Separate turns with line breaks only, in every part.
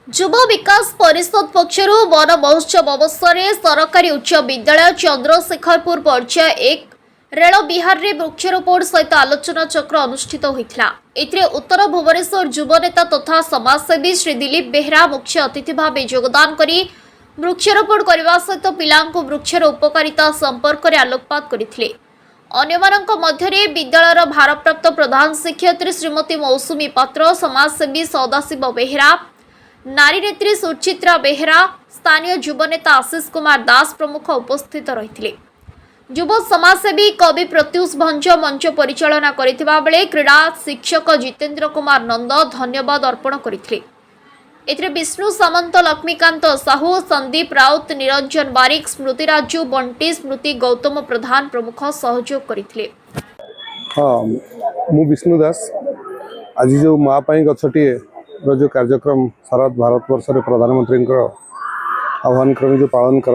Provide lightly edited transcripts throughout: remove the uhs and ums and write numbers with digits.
युवा विकास परिषद पक्षर वन महोत्सव अवसर में सरकारी उच्च विद्यालय चंद्रशेखरपुर पर्याय एक रेल विहार में वृक्षरोपण सहित आलोचना चक्र अनुष्ठित होता। उत्तर भुवनेश्वर युव नेता तथा समाजसेवी श्री दिलीप बेहरा मुख्य अतिथि भाव योगदान कर वृक्षरोपण करने सहित पिलांको वृक्षर उपकारिता संपर्क में आलोकपात करथिले। अन्यमानंक मध्यरे विद्यालयर भारप्राप्त प्रधान शिक्षयित्री श्रीमती मौसुमी पात्र, समाजसेवी सदाशिव बेहरा, नारी नेत्री सुचित्रा बेहरा, स्थानीय युव नेता आशीष कुमार दास प्रमुख उपस्थित रही। युव समाजसेवी कवि प्रत्युष भंज मंच परिचालना करथिबा बेले क्रीड़ा शिक्षक जितेंद्र कुमार नंद धन्यवाद अर्पण करथिले। एथिरे विष्णु सामंत, लक्ष्मीकांत साहू, संदीप राउत, निरंजन बारिक, स्मृति राजू, बंटी स्मृति, गौतम प्रधान प्रमुख सहयोग करथिले।
हाँ, मु विष्णु दास आज जो माँ गछटी जो कार्यक्रम सारा भारत वर्ष प्रधानमंत्री आह्वान क्रम जो पालन कर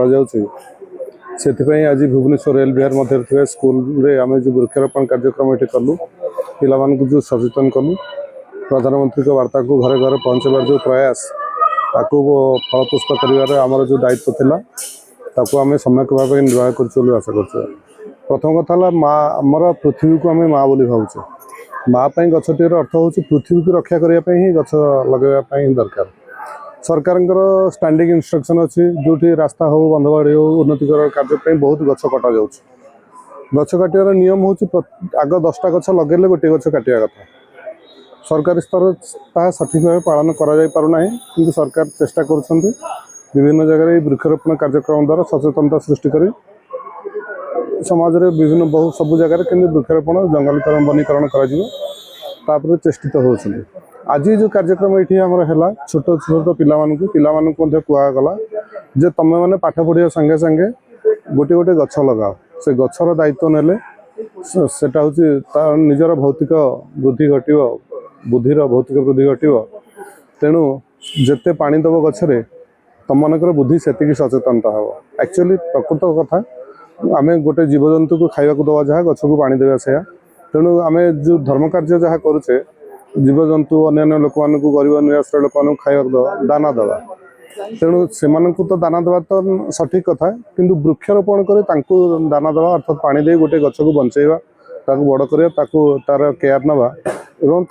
आज भुवनेश्वर रेल विहार मध्य स्कूल रे आम जो वृक्षारोपण कार्यक्रम ये कलु पिला जो सचेतन कलु प्रधानमंत्री वार्ता को घरे घरे पहुँचार जो प्रयास ताकू फलपुष्प कर जो दायित्व था आम सम्यक भाव निर्वाह कर आशा कर। प्रथम कथा माँ आमर पृथ्वी को आम माँ बोली भावुचे। माँ गछटीर अर्थ हूँ पृथ्वी को रक्षा करने ही गछ लगे दरकार। सरकार स्टैंडिंग इंस्ट्रक्शन अच्छी जो रास्ता हो बंधबाड़ी हो उन्नतिकर कार्य बहुत गछ कटा जा गछ काटार नियम हूँ आग 10टा गछ लगे गोटे गछ काटा कथा। सरकारी स्तर ता सठिक भाव पालन करा कि सरकार चेष्टा कर विभिन्न जगह वृक्षरोपण कार्यक्रम द्वारा सचेतनता सृष्टि कर समाज रे विभिन्न बहुत सब जगह के वृक्षरोपण जंगलीकरण वनीकरण कर चेष्टित होती। आज जो कार्यक्रम ये है छोट छोट पिला कहगला जे तुम मैंने पाठ पढ़िया संगे संगे गोटे गोटे गछ लगाओ से गछर दायित्व नेले सेटा हूँ निजर भौतिक वृद्धि घट बुद्धिर भौतिक वृद्धि घट तेणु जिते पानी दब गछरे तुम मनकर बुद्धि से सचेतनता हम। एक्चुअली प्रकृत कथा आम गोटे जीवजंतु को खावा दवा जहाँ गछ को पानी देवा से तेणु आम जो धर्म कार्य जहाँ करुचे जीवजंतु अन्य लोक मानक गरीब निराश्रय लोक मानक खावा दवा दाना दवा तेणु से तो दाना दवा तो सठिक कथा किंतु वृक्षरोपण कर दाना दवा अर्थात पानी दे गोटे गछ को बंचेवा बड़ कर तार केयर नवा एवं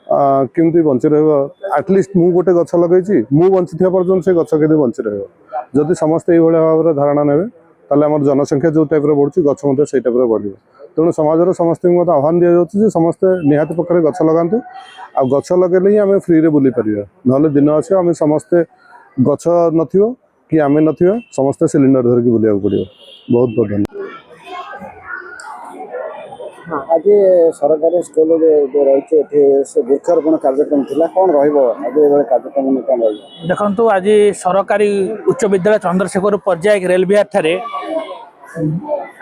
केमती बंची रटलिस्ट मु गोटे गछ लगे मु बंची पर्यटन से गछ के बंची रही समस्ते ये भाव धारणा ने आम जनसंख्या जो टाइप बढ़ुची गछ से टाइप बढ़ तेणु समाज समस्त आह्वान दि जाऊँगी समस्ते निहाती पक्षे गछ लगातु आ गछ लगे ही आम फ्री बुली पार ना दिन अच्छे आम समस्ते गछ न कि आम न समस्ते सिलिंडर धरिकी बुलाक पड़ो। बहुत बहुत धन्यवाद।
आज सरकारी स्कूल रही वृक्षारोपण कार्यक्रम थिला कौन कार्यक्रम
देखु आज सरकारी उच्च विद्यालय चंद्रशेखर पर्याय रेल विहार ठारे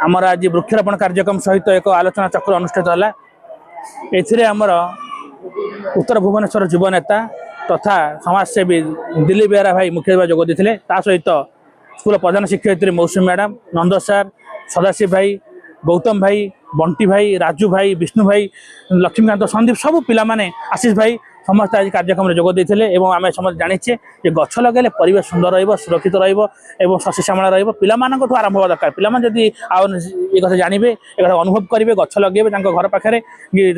आमर आज वृक्षारोपण कार्यक्रम सहित एक आलोचना चक्र अनुष्ठित है। एथिरे आमर उत्तर भुवनेश्वर युव नेता तथा समाजसेवी दिलीप बेहरा भाई मुख्य भाव जोग देते सहित स्कूल प्रधान शिक्षयित्री मौसुमी मैडम, नंद सार, सदाशिव भाई, गौतम भाई, बंटी भाई, राजू भाई, विष्णु भाई, लक्ष्मीकांत, संदीप सब पिला माने, आशीष भाई समस्त आज कार्यक्रम में जोग देते आम समस्त जाचे गछ लगे परिवेश सुंदर रुरक्षित शशि श्यामला पाठू आरंभ हवा दरकार। पाने जब ये कथा जानवे एक अनुभव करेंगे गछ लगे घर पाखे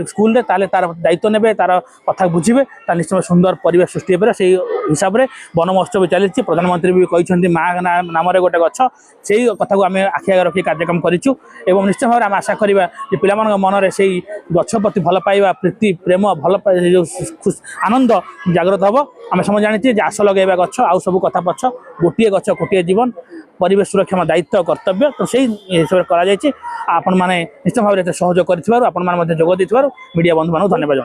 स्कूल तार दायित्व ने तार कथा बुझे निश्चय सुंदर परिवेश सृष्टि हो से हिसाब से वन महोत्सव भी चली। प्रधानमंत्री भी कहते माँ नाम गोटे गछ से कथा को आम आखि आगे रखी कार्यक्रम करूँ निश्चय भाव आम आशा करवा पिला मन से गछ प्रति भल पाइबा प्रीति प्रेम भल जो आनंद जागृत हम। आम समझ जानी आस लगे गछ आउ सब कथा पछ गोटे गछ गोटे जीवन परिवेश सुरक्षा दायित्व कर्तव्य तो से हिसाब से आपण मैंने निश्चित भाव में सहयोग कर जोग दे मीडिया बंधु मान धन्यवाद।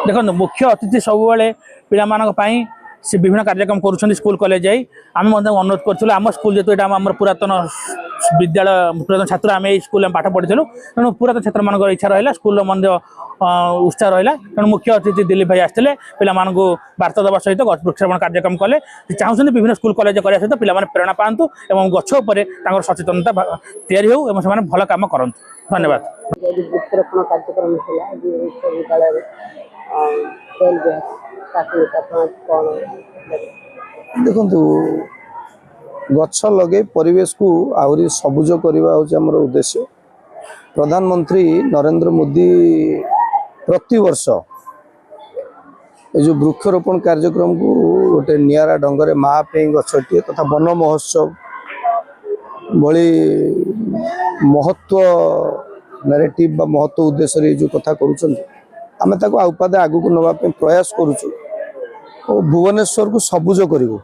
देखो मुख्य अतिथि सब पाई से विभिन्न कार्यक्रम कर स्कूल कॉलेज जाई आम अनुरोध करूँ आम स्कूल जेतु आम पुरातन विद्यालय पुरातन छात्र आम स्कूल पाठ पढ़ीलु तेणु पुरातन छात्र मान इच्छा रहा स्कूल मन उत्साह रहा तेणु मुख्य अतिथि दिलीप भाई आसते पिला वार्ता देवा सहित वृक्षारोपण कार्यक्रम कले चाहते विभिन्न स्कूल कॉलेज करने सहित पिला प्रेरणा पातु और गछ उपर सचेतनता तैयारी हो से भल कम करूँ। धन्यवाद।
वृक्षारोपण कार्यक्रम होगा विश्वविद्यालय
देखु गछ लगे परिवेश को आहरी सबुज करने हूँ उद्देश्य। प्रधानमंत्री नरेंद्र मोदी प्रति वर्ष ये जो वृक्षारोपण कार्यक्रम को गोटे निरा ढंग महापेई गछटी तथा वन महोत्सव भली महत्व नैरेटिव बा महत्व उद्देश्य जो कथा करें आउपादे आगु को नापी प्रयास करुचु और भुवनेश्वर को सबुज करूँ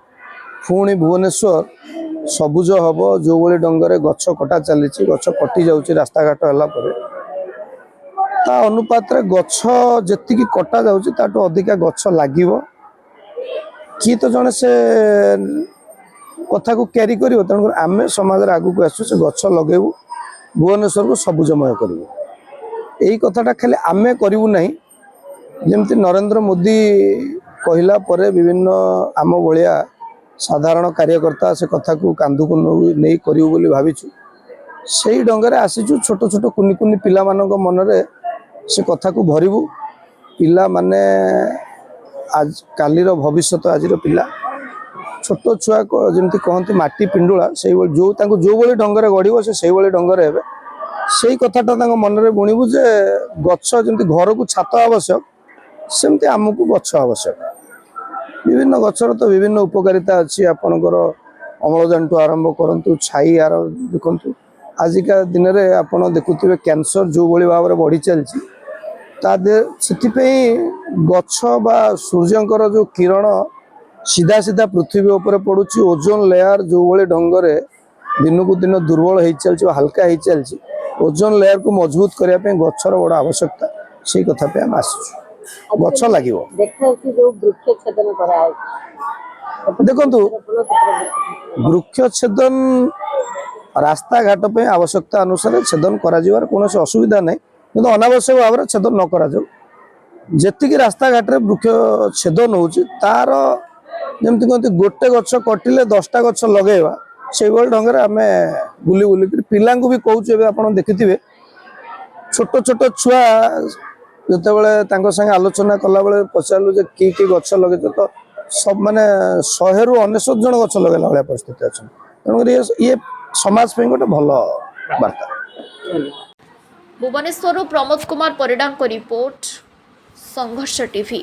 पुणी भुवनेश्वर सबुज हम जो भाई ढंग गछ कटा चली गछ कटि जाऊँच रास्ता घाट है ता अनुपात गछ जी कटा जाटू अधिका गछ लगे किए तो जड़े से कथा को क्यारी कर तेणुकर आम समाज आगू को आसु गछ लगेबू भुवनेश्वर को सबुजमय करूँ यही कथाटा खाली आम करूँ ना जमती नरेंद्र मोदी कहला परे विभिन्न आम भाया साधारण कार्यकर्ता से कथा को कांधु को नहीं करूँ बोली भाविचु से ढंग आसीचु छोट छोट कुनि कुनि पिला मानक मनरे से कथा को भरबू पिला माने आज कालीर भविष्य आज पिला छोट छुआ जमी कहते माटी पिंडुला से जो भाई ढंग गढ़ से भाई ढंग से कथाटा मनरे बुणीबू जे गछ जमी घर को छात आवश्यक सेमती आमको गछ आवश्यक। विभिन्न गचर तो विभिन्न उपकारिता अच्छी आपणकर अम्लजान टू आरंभ करूँ छाई आर देखु आजिका दिन में आपड़ देखुवे कैंसर जो भाव में बढ़ी चलती गछ बा सूर्यंकर जो किरण सीधा सीधा पृथ्वी उपर पड़ुची ओजोन लेयर जो भाई ढंग दिन को दिन दुर्बल हो चलती हल्का हो चलती ओजोन लेयर को मजबूत करने गचर बड़ आवश्यकता से कथा आम आसु गछ लगे देखु वृक्ष छेदन रास्ता घाट पे आवश्यकता अनुसार छेदन कौन असुविधा नहीं कि अनावश्यक भाव में छेदन न करा जी रास्ता घाट वृक्ष छेदन हो तार जमी कहते गोटे गछ कटिले 10टा गछ लगेगा से ढंग आम बुली बुल पिला भी कहूँ आप देखिए छोट छोट छुआ जितेबाला संगे आलोचना कला बेले पचारू जे कि गछ लगे तो सब माने 100 ରୁ 99 जन गछ लगेला भाया परिस्थिति अच्छा तेणुक ये समाज पे गोटे भल वार्ता।
भुवनेश्वर प्रमोद कुमार परिडा रिपोर्ट संघर्ष टीवी।